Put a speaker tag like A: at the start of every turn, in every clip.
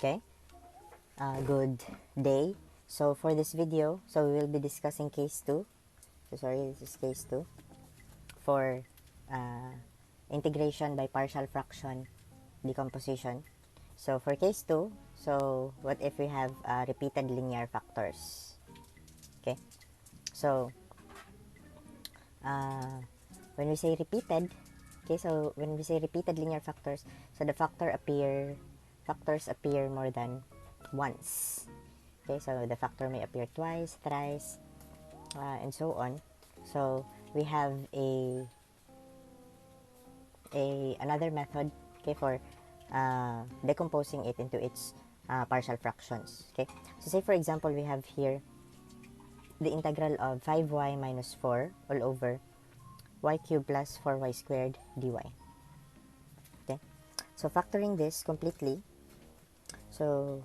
A: Okay, good day. So for this video, so we will be discussing case 2. So sorry, this is case 2 for integration by partial fraction decomposition. So for case 2, so what if we have repeated linear factors? Okay, so when we say repeated, okay, so when we say repeated linear factors, so the factors appear more than once. Okay, so the factor may appear twice, thrice, and so on. So we have another method, okay, for decomposing it into its partial fractions. Okay, so say for example we have here the integral of 5y minus 4 all over y cubed plus 4y squared dy. Okay, so factoring this completely, so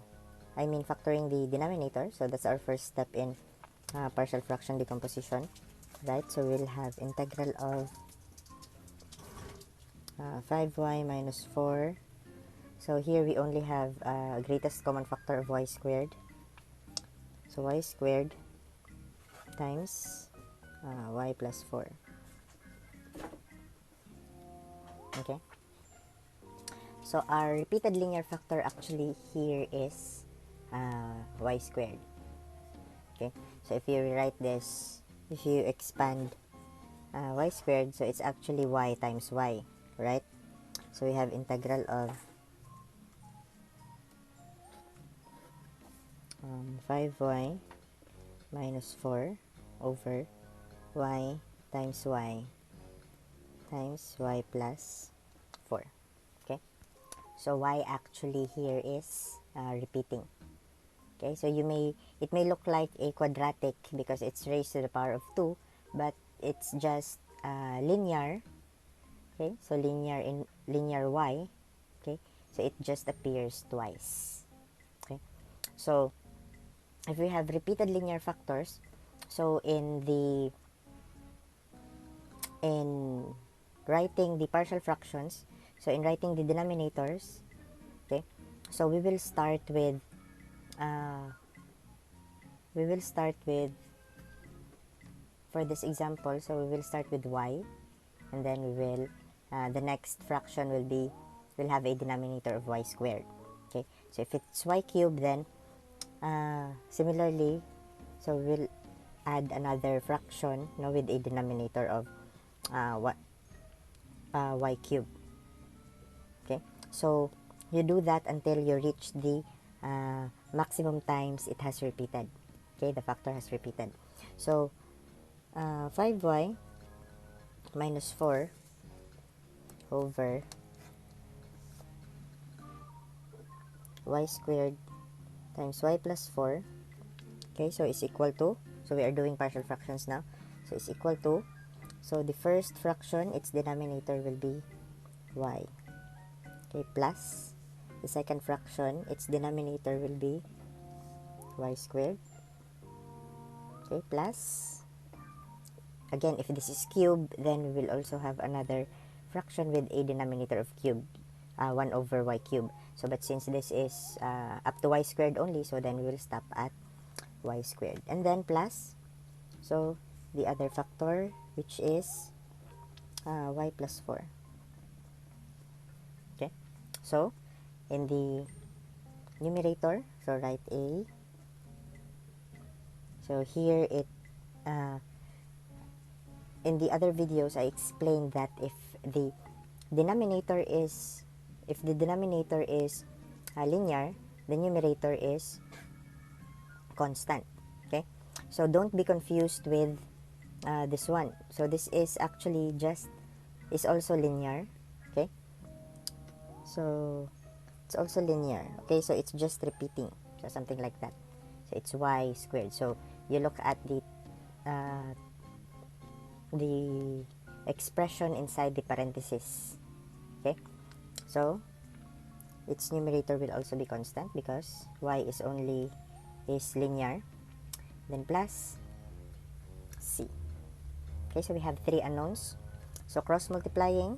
A: I mean factoring the denominator, so that's our first step in partial fraction decomposition, right? So we'll have integral of 5y minus 4. So here we only have greatest common factor of y squared, so y squared times y plus 4. Okay, so our repeated linear factor actually here is y squared. Okay, so if you rewrite this, if you expand y squared, so it's actually y times y, right? So we have integral of 5y minus 4 over y times y plus 4. Okay, so y actually here is repeating. Okay, so it may look like a quadratic because it's raised to the power of 2, but it's just linear. Okay, so linear y. Okay, so it just appears twice. Okay, so if we have repeated linear factors, so in writing the partial fractions, so in writing the denominators, okay, so we will start with for this example, so we will start with y, and then we will the next fraction will have a denominator of y squared. Okay, so if it's y cubed, then similarly, so we'll add another fraction, with a denominator of y cubed. Okay, so you do that until you reach the maximum times it has repeated. Okay, the factor has repeated. So 5y minus 4 over y squared times y plus 4, okay, so is equal to, so we are doing partial fractions now, so it's equal to, so the first fraction, its denominator will be y, okay, plus the second fraction, its denominator will be y squared, okay, plus, again, if this is cube, then we will also have another fraction with a denominator of cube, 1 over y cube. So but since this is up to y squared only, so then we will stop at y squared, and then plus, so the other factor, which is y plus 4. Okay, so in the numerator, so write a, so here it in the other videos I explained that if the denominator is linear, the numerator is constant. Okay, so don't be confused with this one. So this is actually is also linear. Okay, so it's also linear. Okay, so it's just repeating, so something like that. So it's y squared. So you look at the expression inside the parenthesis. Okay, so its numerator will also be constant because y is linear, then plus c. Okay, so we have 3 unknowns, so cross multiplying,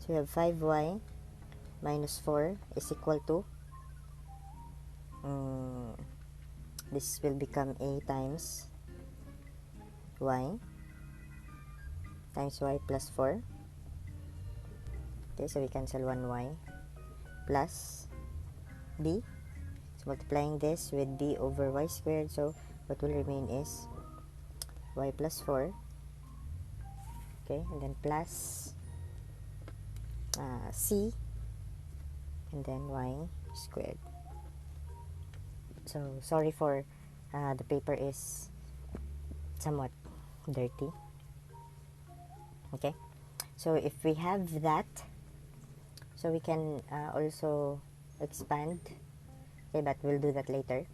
A: so we have 5y minus 4 is equal to mm, this will become a times y times y plus 4. Okay, so we cancel 1y plus b. So multiplying this with b over y squared, so what will remain is y plus 4. Okay, and then plus c, and then y squared. So sorry for the paper is somewhat dirty. Okay, so if we have that, so we can also expand. Okay, but we'll do that later.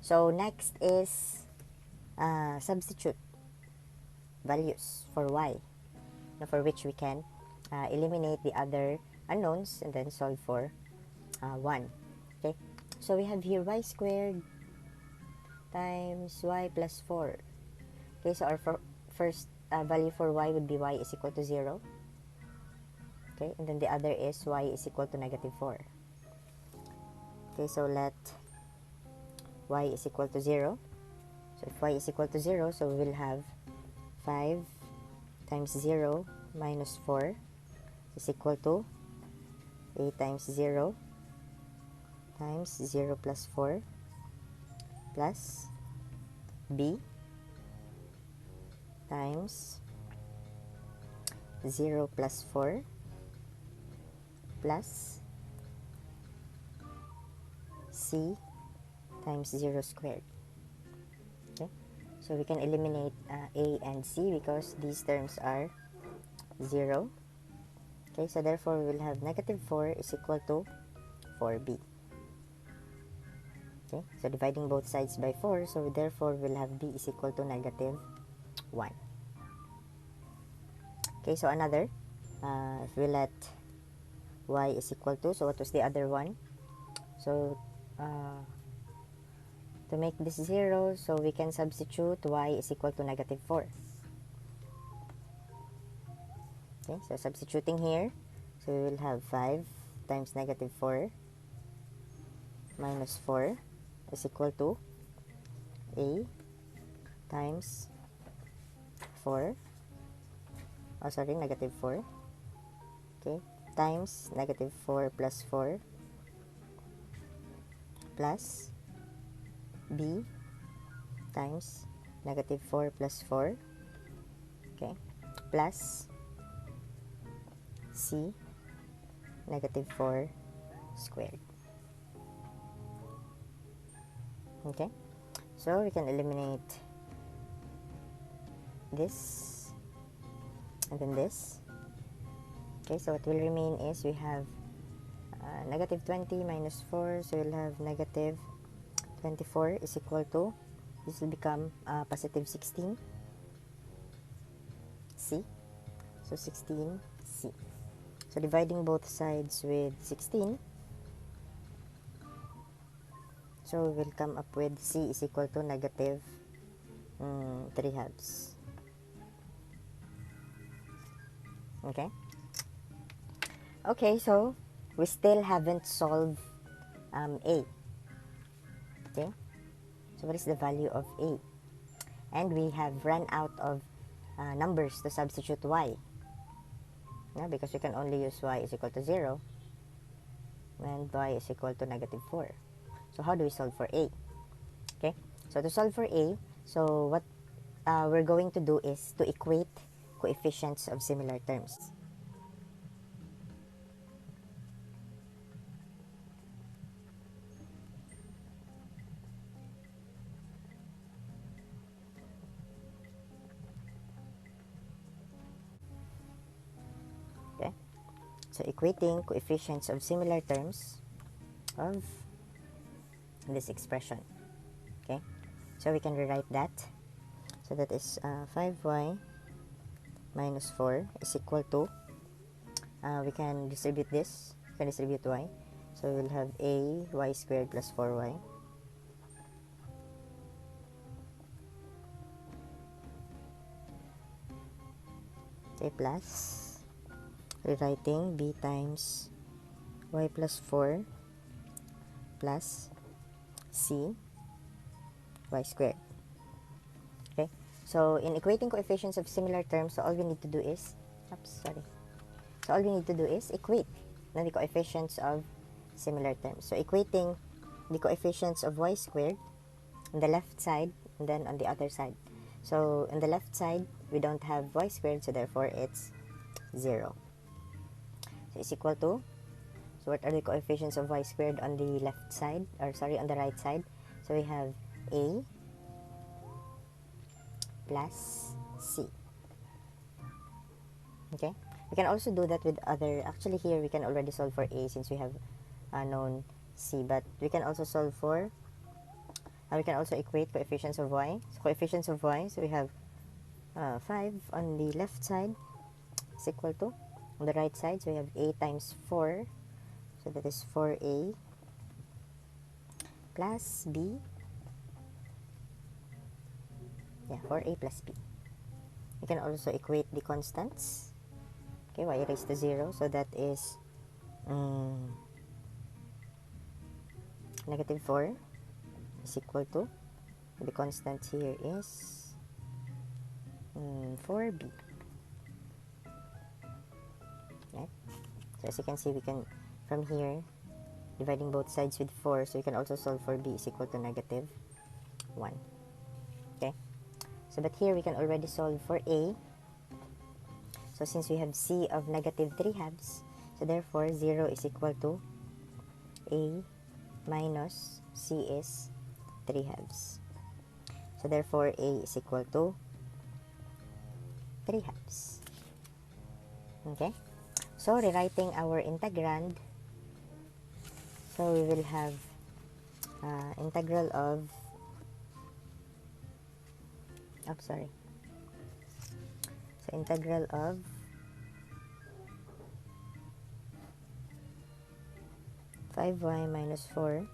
A: So next is substitute values for y, for which we can eliminate the other unknowns and then solve for 1. Okay, so we have here y squared times y plus 4. Okay, so our first value for y would be y is equal to 0. Okay, and then the other is y is equal to negative 4. Okay, so let y is equal to 0. So if y is equal to 0, so we will have 5 times 0 minus 4 is equal to a times 0 times 0 plus 4 plus b times 0 plus 4 plus c times 0 squared. Okay, so we can eliminate a and c because these terms are 0. Okay, so therefore we will have negative 4 is equal to 4b. Okay, so dividing both sides by 4, so therefore we'll have b is equal to negative 1. Okay, so another, if we let y is equal to, so what was the other one? So to make this 0, so we can substitute y is equal to negative 4. Okay, so substituting here, so we will have 5 times negative 4 minus 4 is equal to a times 4, oh sorry, negative 4, okay, times negative 4 plus 4 plus b times negative 4 plus 4, okay, plus c negative 4 squared. Okay, so we can eliminate this and then this. Okay, so what will remain is we have negative 20 minus 4, so we'll have negative 24 is equal to, this will become positive 16c, so 16c. So dividing both sides with 16, so we'll come up with c is equal to negative 3/2. Okay, okay, so we still haven't solved a. Okay, so what is the value of a? And we have run out of numbers to substitute y, because we can only use y is equal to 0 and y is equal to negative 4. So how do we solve for a? Okay, so to solve for a, so what we're going to do is to equate coefficients of similar terms. Okay, so equating coefficients of similar terms of this expression. Okay, so we can rewrite that. So that is 5y minus 4 is equal to, we can distribute this, we can distribute y, so we'll have a y squared plus 4y okay, plus rewriting b times y plus 4 plus c y squared. Okay, so in equating coefficients of similar terms, so all we need to do is, so all we need to do is equate the coefficients of similar terms. So equating the coefficients of y squared on the left side and then on the other side. So on the left side, we don't have y squared, so therefore it's 0. So it's equal to, so what are the coefficients of y squared on the left side, or sorry, on the right side? So we have a plus c. Okay, we can also do that with other, actually here we can already solve for a since we have known c, but we can also solve for, we can also equate coefficients of y. So coefficients of y, so we have 5 on the left side is equal to, on the right side, so we have a times 4, so that is 4a plus b, 4a plus b. You can also equate the constants. Okay, y raised to 0, so that is negative 4 is equal to, the constant here is 4b. Right? So as you can see, we can, from here, dividing both sides with 4, so you can also solve for b is equal to negative 1. Okay, so but here we can already solve for a. So since we have c of negative 3 halves, so therefore 0 is equal to a minus c is 3 halves. So therefore a is equal to 3 halves. Okay, so rewriting our integrand, so we will have integral of, so integral of 5y minus 4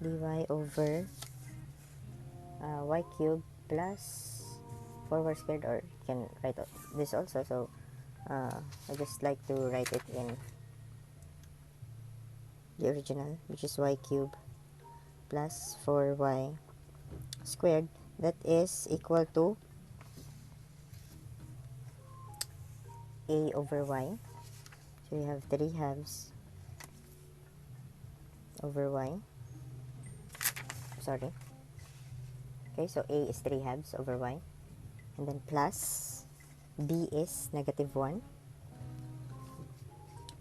A: dy over y cubed plus 4y squared, or you can write this also. So I just like to write it in the original, which is y cubed plus 4y squared, that is equal to a over y. So we have 3 halves over y. Sorry. Okay, so a is 3 halves over y. And then plus b is negative 1.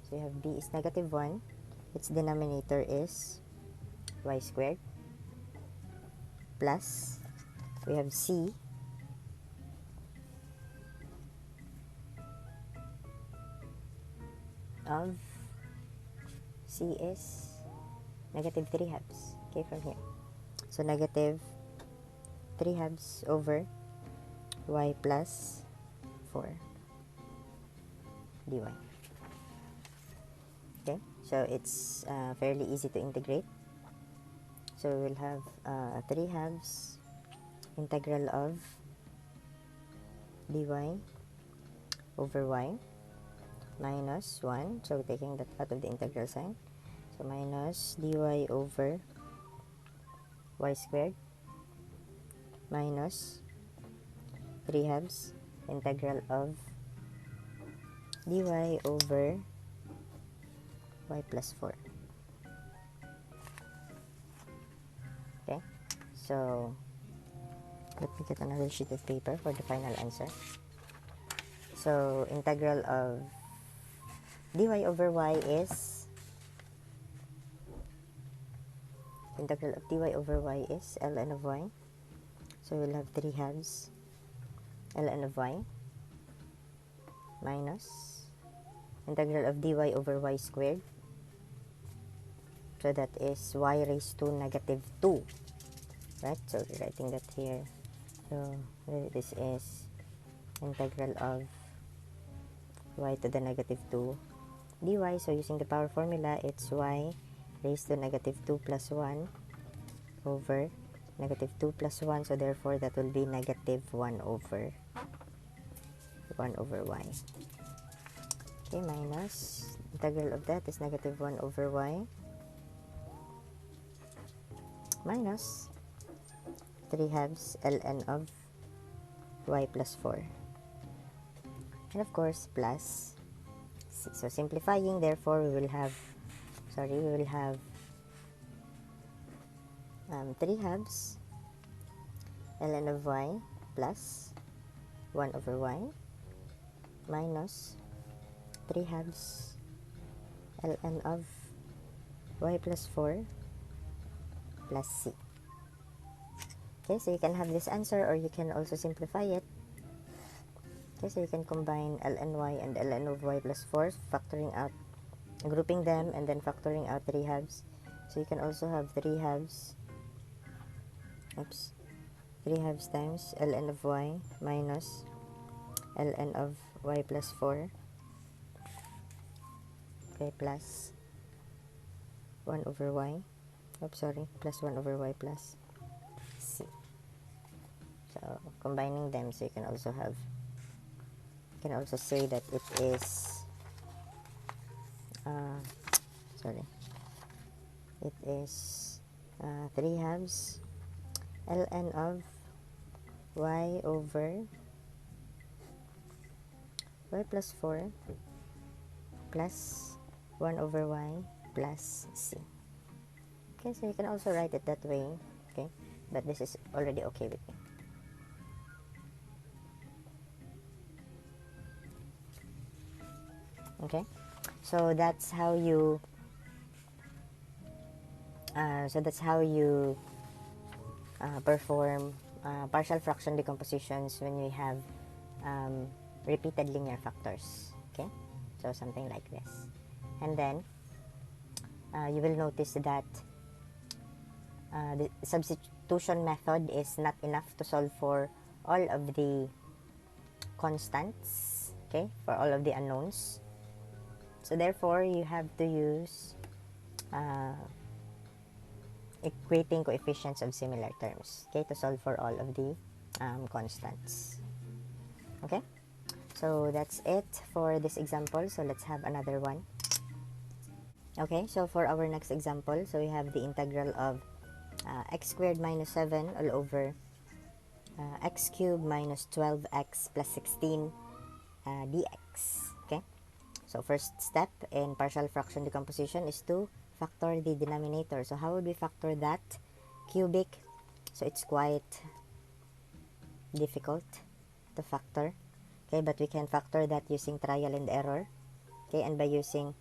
A: So we have b is negative 1. Its denominator is y squared. Plus, we have c of c is negative 3 halves. Okay, from here. So negative 3 halves over y plus 4 dy. Okay, so it's fairly easy to integrate. So we will have 3 halves integral of dy over y minus 1. So we're taking that out of the integral sign. So minus dy over y squared minus 3 halves integral of dy over y plus 4. Okay, so let me get another sheet of paper for the final answer. So integral of dy over y is, integral of dy over y is ln of y. So we'll have 3 halves ln of y minus integral of dy over y squared. So that is y raised to negative 2. Right? So we're writing that here. So this is integral of y to the negative 2 dy. So using the power formula, it's y raised to negative 2 plus 1 over negative 2 plus 1. So therefore that will be negative 1 over y. Okay, minus integral of that is negative 1 over y minus 3 halves ln of y plus 4. And of course, plus c. So simplifying, therefore, we will have 3 halves ln of y plus 1 over y minus 3 halves ln of y plus 4 plus c. Okay, so you can have this answer, or you can also simplify it. Okay, so you can combine ln y and ln of y plus 4, factoring out, grouping them, and then factoring out 3 halves. So you can also have 3 halves times ln of y minus ln of y plus 4, okay, plus 1 over y, plus 1 over y plus c. So combining them, so you can also say that it is it is 3 halves ln of y over y plus 4 plus 1 over y plus c. Okay, so you can also write it that way, okay, but this is already okay with me. Okay, so that's how you perform partial fraction decompositions when we have repeated linear factors. Okay, so something like this, and then you will notice that the substitution method is not enough to solve for all of the constants, okay, for all of the unknowns. So therefore, you have to use equating coefficients of similar terms, okay, to solve for all of the constants. Okay, so that's it for this example. So let's have another one. Okay, so for our next example, so we have the integral of x squared minus 7 all over x cubed minus 12x plus 16 dx. Okay, so first step in partial fraction decomposition is to factor the denominator. So how would we factor that? Cubic, so it's quite difficult to factor, okay, but we can factor that using trial and error, okay, and by using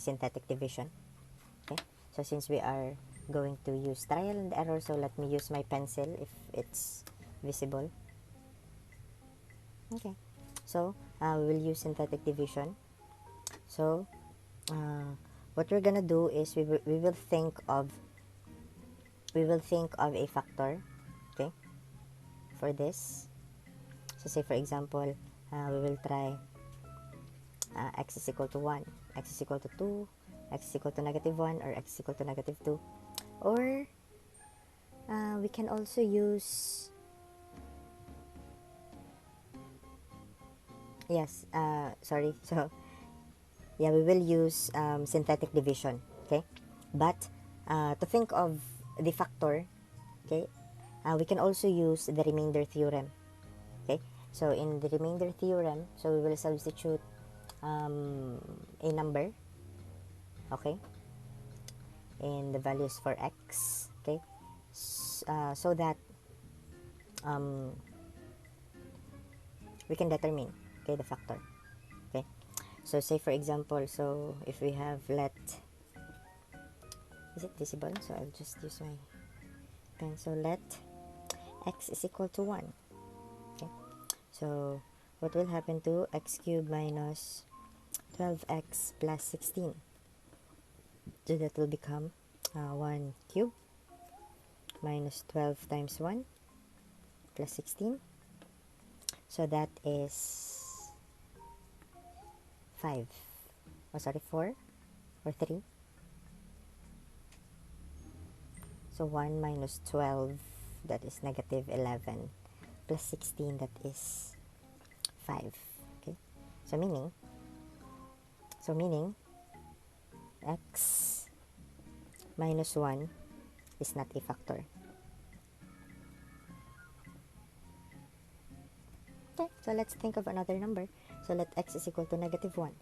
A: synthetic division. Okay, so since we are going to use trial and error, so let me use my pencil if it's visible. Okay, so we will use synthetic division. So what we're gonna do is we will think of a factor, okay, for this. So say for example, we will try x is equal to 1, x is equal to 2, x is equal to negative 1, or x is equal to negative 2. Or we can also use, so yeah, we will use synthetic division, okay, but to think of the factor, okay, we can also use the remainder theorem. Okay, so in the remainder theorem, so we will substitute a number, okay, in the values for x, okay, so that we can determine, okay, the factor. Okay, so say for example, so if we have is it visible? So I'll just use my pen. So let x is equal to 1. Okay, so what will happen to x cubed minus 12x plus 16? So that will become 1 cubed minus 12 times 1 plus 16. So that is 4 or 3. So 1 minus 12, that is negative 11, plus 16, that is 5. Okay, so meaning x minus 1 is not a factor. Okay, so let's think of another number. So let x is equal to negative 1.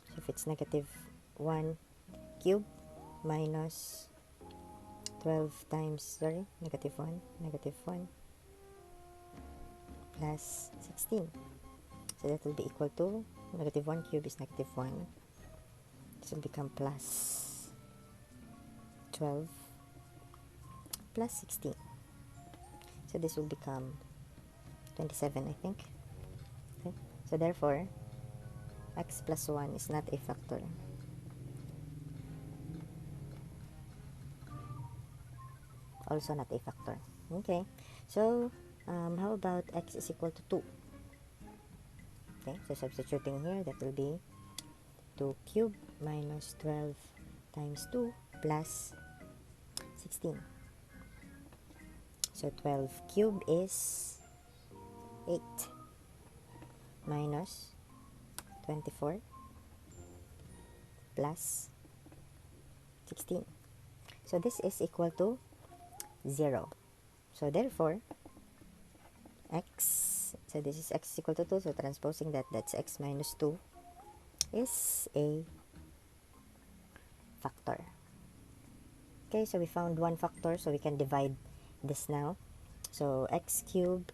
A: So if it's negative 1 cube minus 12 times, negative 1 plus 16. So that will be equal to negative 1 cube is negative 1. This will become plus 12 plus 16. So this will become 27, I think. Okay. So therefore, x plus 1 is not a factor. Also not a factor. Okay. So, how about x is equal to 2? Okay, so substituting here, that will be 2 cube minus 12 times 2 plus 16. So 12 cube is 8 minus 24 plus 16. So this is equal to 0. So therefore, x, so this is x is equal to 2, so transposing that, that's x minus 2 is a factor. Okay, so we found one factor, so we can divide this now. So x cubed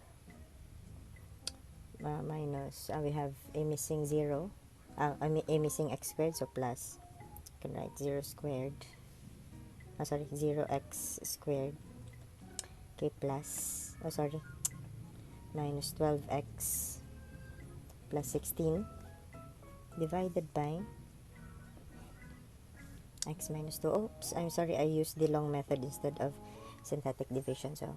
A: minus, we have a missing 0, I mean a missing x squared, so plus, you can write 0 squared, 0x squared, okay, plus, minus 12x plus 16 divided by x minus 2. Oops, I'm sorry, I used the long method instead of synthetic division. So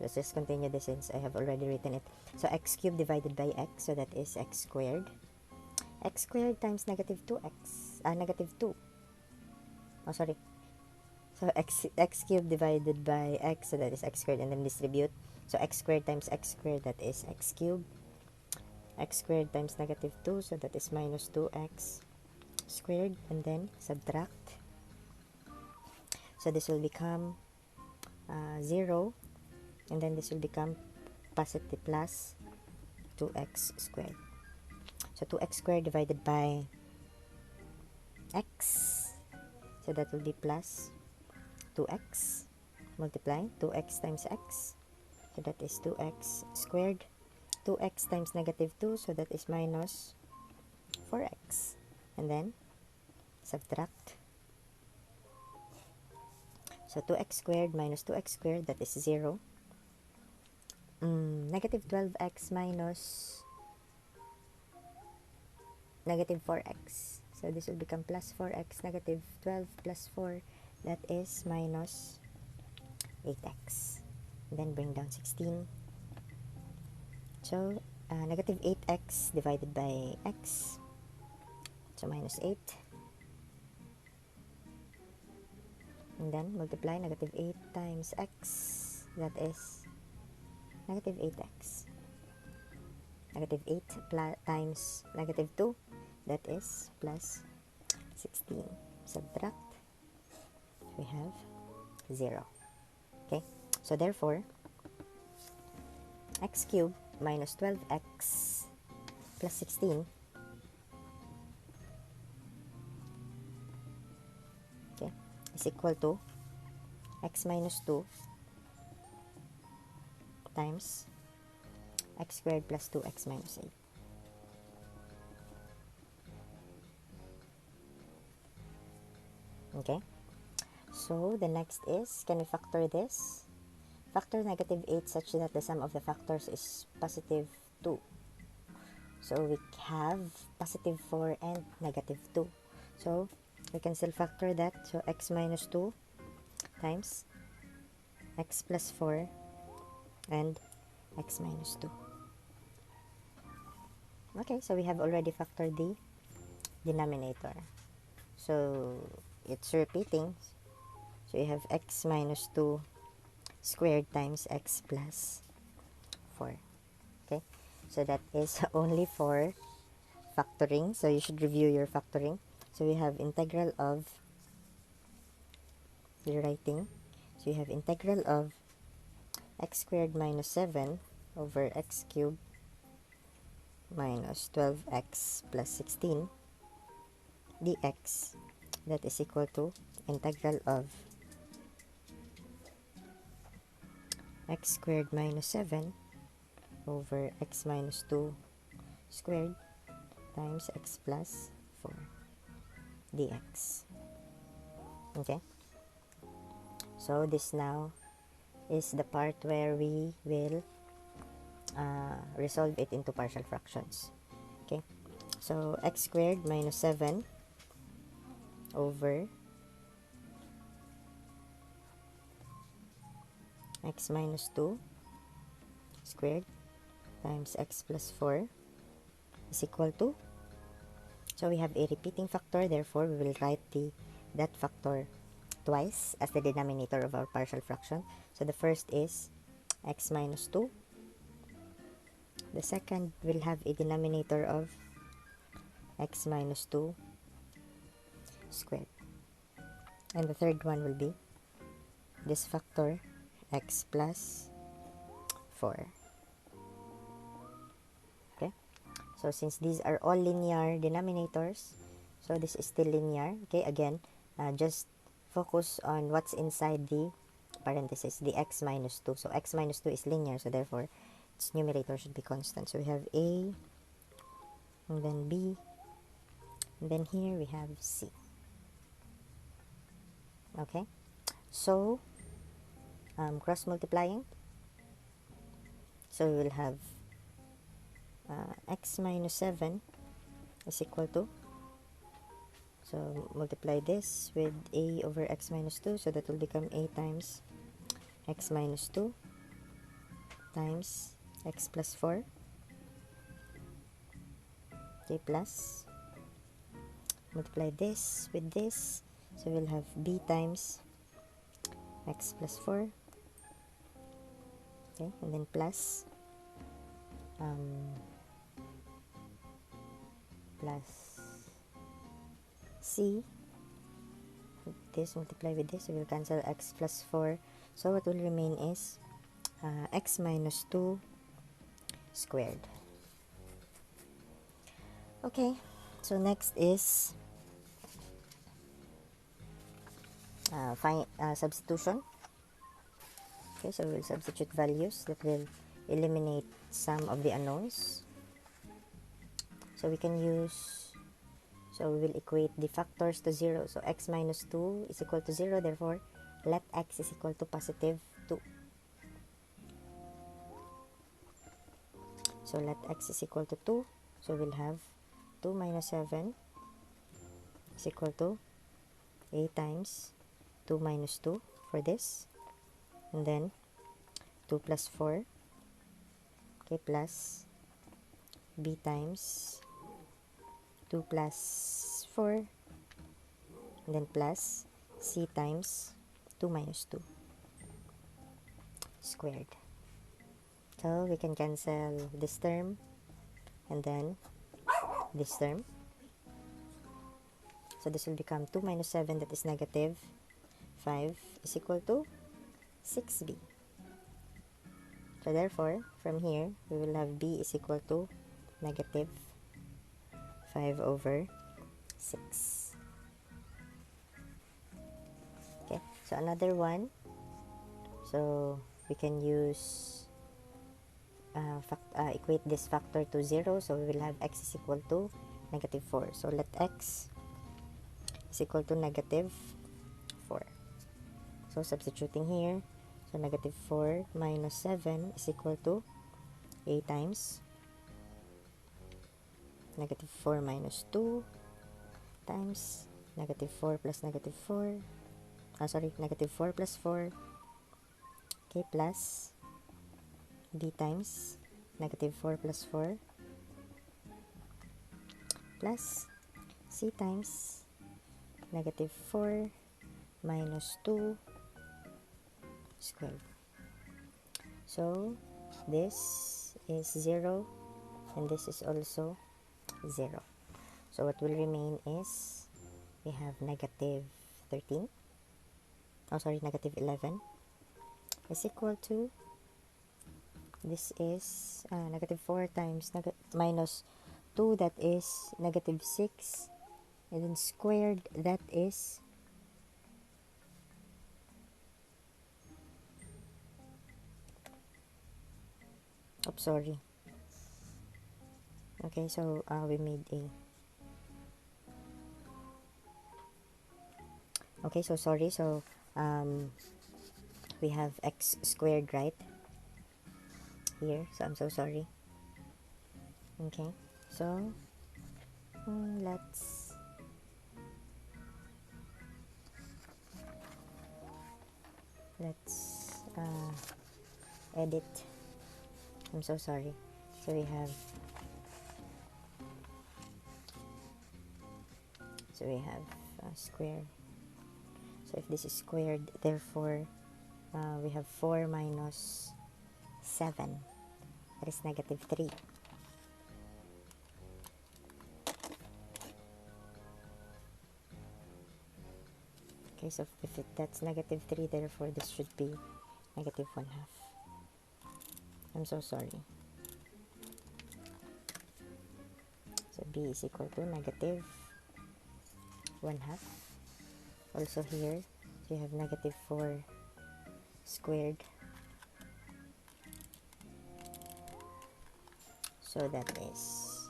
A: let's just continue this since I have already written it. So x cubed divided by x, so that is x squared. X squared times negative 2x, negative 2. So x cubed divided by x, so that is x squared, and then distribute. So x squared times x squared, that is x cubed. X squared times negative 2, so that is minus 2x squared, and then subtract. So this will become 0, and then this will become positive plus 2x squared. So 2x squared divided by x, so that will be plus 2x, multiply 2x times x, so that is 2x squared. 2x times negative 2, so that is minus 4x, and then subtract. So 2x squared minus 2x squared, that is 0. Negative 12x minus negative 4x, so this will become plus 4x. Negative 12 plus 4, that is minus 8x, and then bring down 16. So negative 8x divided by x, so minus 8, and then multiply negative 8 times x, that is negative 8x. Negative 8 times negative 2, that is plus 16. Subtract, we have 0. Okay, so therefore, x cubed minus 12x plus 16, okay, is equal to x minus 2 times x squared plus 2x minus 8. Okay, so the next is, can we factor this? Factor negative 8 such that the sum of the factors is positive 2. So we have positive 4 and negative 2. So we can still factor that. So x minus 2 times x plus 4 and x minus 2. Okay, so we have already factored the denominator. So it's repeating. So you have x minus 2 squared times x plus 4. Okay, so that is only for factoring. So you should review your factoring. So we have integral of rewriting. So you have integral of x squared minus 7 over x cubed minus 12x plus 16 dx, that is equal to integral of x squared minus 7 over x minus 2 squared times x plus 4 dx. Okay, so this now is the part where we will resolve it into partial fractions. Okay, so x squared minus 7 over x minus 2 squared times x plus 4 is equal to, so we have a repeating factor, therefore we will write that factor twice as the denominator of our partial fraction. So the first is x minus 2, the second will have a denominator of x minus 2 squared, and the third one will be this factor x plus 4. Okay, so since these are all linear denominators, so this is still linear. Okay, again, just focus on what's inside the parenthesis, the x minus 2. So x minus 2 is linear, so therefore its numerator should be constant. So we have a, and then b, and then here we have c. Okay, so cross multiplying, so we will have x minus 7 is equal to, so multiply this with a over x minus 2, so that will become a times x minus 2 times x plus 4, okay, plus multiply this with this, so we'll have b times x plus 4, okay, and then plus plus c, this multiply with this, so we'll cancel x plus 4, so what will remain is x minus 2 squared. Okay, so next is substitution. Okay, so we'll substitute values that will eliminate some of the unknowns. So we can use, so we will equate the factors to 0. So x minus 2 is equal to 0, therefore let x is equal to positive 2. So let x is equal to 2, so we'll have 2 minus 7 is equal to a times 2 minus 2 for this, and then 2 plus 4, okay, plus b times 2 plus 4, and then plus c times 2 minus 2 squared. So we can cancel this term and then this term. So this will become 2 minus 7, that is negative 5, is equal to 6b. So therefore, from here, we will have b is equal to negative 5 over 6. Okay, so another one. So we can use equate this factor to 0. So we will have x is equal to negative 4. So let x is equal to negative 4. So substituting here, so negative 4 minus 7 is equal to a times negative 4 minus 2 times negative 4 plus negative 4, negative 4 plus 4, okay, plus b times negative 4 plus 4 plus c times negative 4 minus 2 squared. So this is 0 and this is also 0. So what will remain is we have negative 13. oh sorry, negative 11 is equal to, this is negative 4 times minus 2, that is negative 6, and then squared, that is sorry. Okay, so we made a, okay, so sorry, so we have x squared right here, so I'm so sorry. Okay, so let's edit. I'm so sorry. So we have square. So if this is squared, therefore we have 4 minus 7, that is negative 3. Okay, so if that's negative 3, therefore this should be negative 1/2. I'm so sorry. So b is equal to negative 1/2. Also here, so you have negative 4 squared. So that is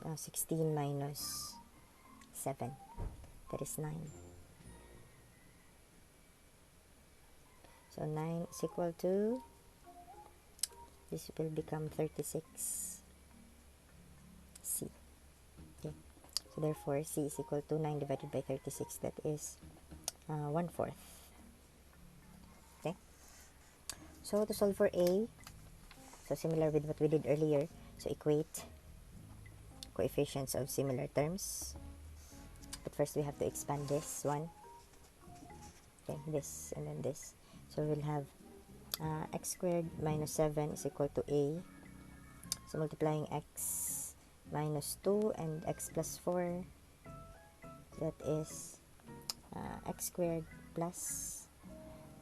A: 16 minus 7. That is 9. So 9 is equal to, this will become 36C. Okay. So therefore, C is equal to 9 divided by 36. That is 1/4. Okay. So to solve for A, so similar with what we did earlier, so equate coefficients of similar terms. But first we have to expand this one. Okay, this and then this. So we'll have x squared minus 7 is equal to A. So multiplying x minus 2 and x plus 4, that is x squared plus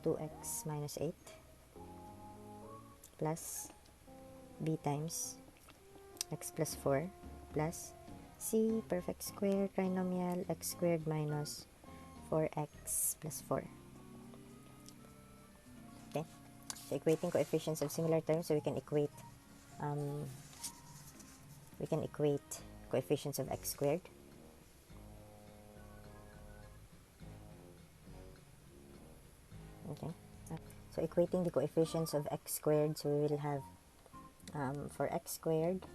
A: 2x minus 8 plus b times x plus 4 plus c perfect square trinomial x squared minus 4x plus 4. Okay, so equating coefficients of similar terms, so we can equate coefficients of x squared. Okay, so equating the coefficients of x squared, so we will have for x squared,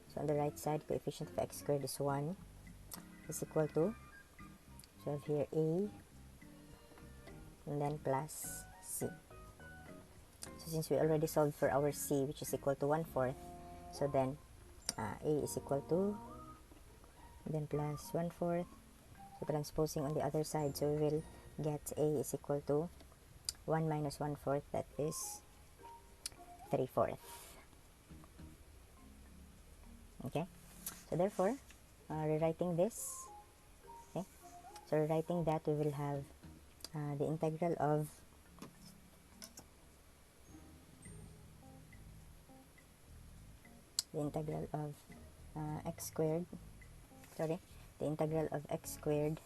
A: so on the right side, coefficient of x squared is 1 is equal to, so I have here a and then plus c. So since we already solved for our c, which is equal to 1/4, so then a is equal to, then plus 1/4. So transposing on the other side, so we will get a is equal to 1 minus 1/4, that is 3/4. Okay, so therefore rewriting this, okay, so rewriting that, we will have the integral of x squared, sorry, the integral of x squared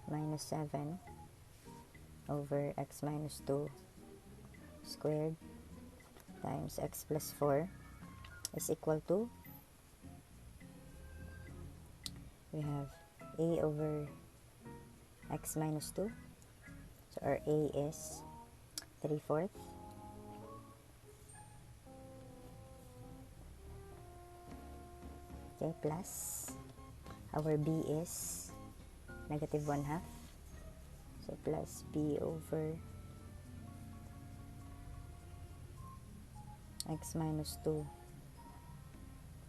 A: minus 7 over x minus 2 squared times x plus 4 is equal to, we have a over x minus 2, so our a is 3/4, okay, plus our b is negative 1/2, so plus b over x minus 2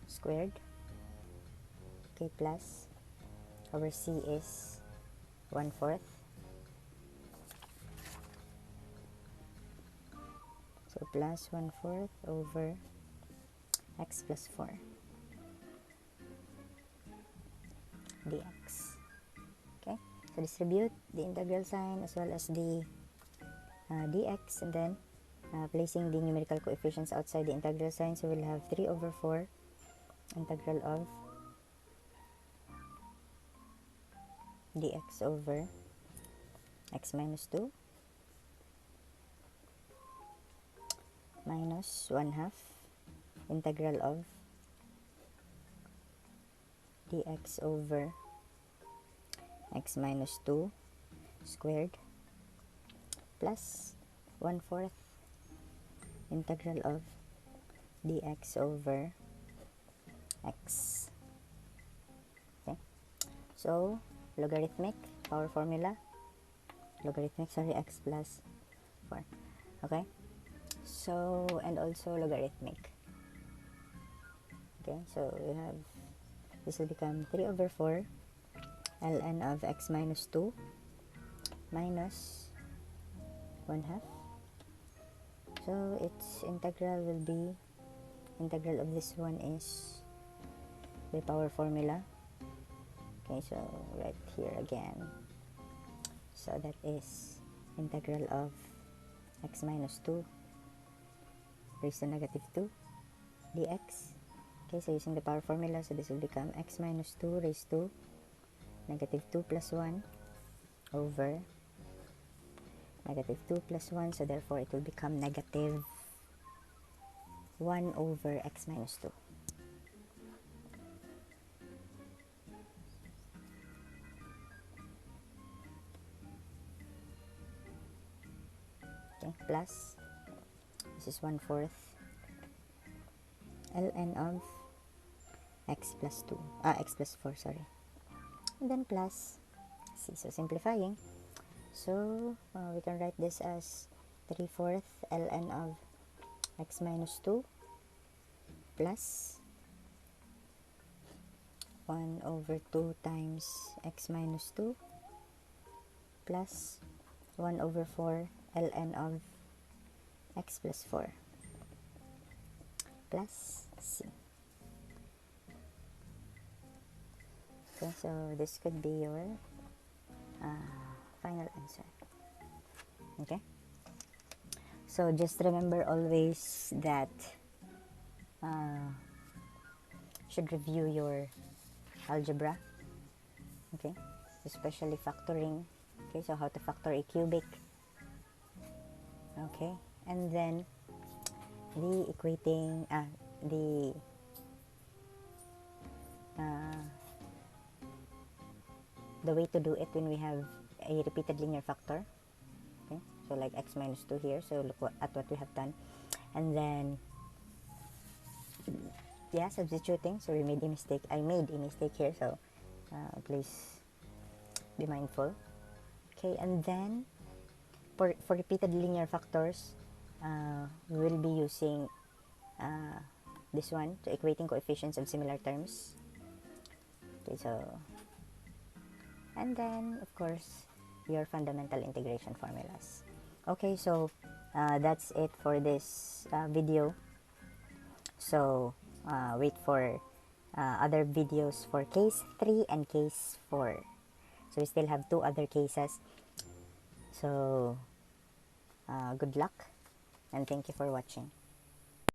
A: squared, okay, plus our c is 1/4, so plus 1/4 over x plus 4 dx. Okay, so So distribute the integral sign as well as the dx, and then placing the numerical coefficients outside the integral sign. So we'll have 3 over 4 integral of dx over x minus 2 minus 1/2 integral of dx over x minus 2 squared plus 1/4 integral of dx over x. Okay, so logarithmic power formula, x plus 4. Okay, so and also logarithmic. Okay, so we have, this will become 3 over 4 ln of x minus 2 minus 1/2. So its integral will be, integral of this one is the power formula. Okay, so right here again, so that is integral of x minus 2 raised to negative 2 dx. Okay, so using the power formula, so this will become x minus 2 raised to negative 2 plus 1 over negative 2 plus 1, so therefore it will become negative 1 over x minus 2. Okay, plus, this is 1/4 ln of x plus 2, x plus 4, sorry. And then plus, see, so simplifying. So, we can write this as 3/4 ln of x minus 2 plus 1 over 2 times x minus 2 plus 1 over 4 ln of x plus 4 plus c. Okay, so this could be your final answer. Okay, so just remember always that should review your algebra. Okay, especially factoring. Okay, so how to factor a cubic. Okay, and then the equating the way to do it when we have a repeated linear factor. Okay, so like x minus 2 here, so look at what we have done, and then yeah, substituting. So we made a mistake, I made a mistake here, so please be mindful. Okay, and then for repeated linear factors, we will be using this one, so equating coefficients of similar terms. Okay, so, and then of course your fundamental integration formulas. Okay, so that's it for this video. So wait for other videos for case 3 and case 4. So we still have 2 other cases. So good luck and thank you for watching.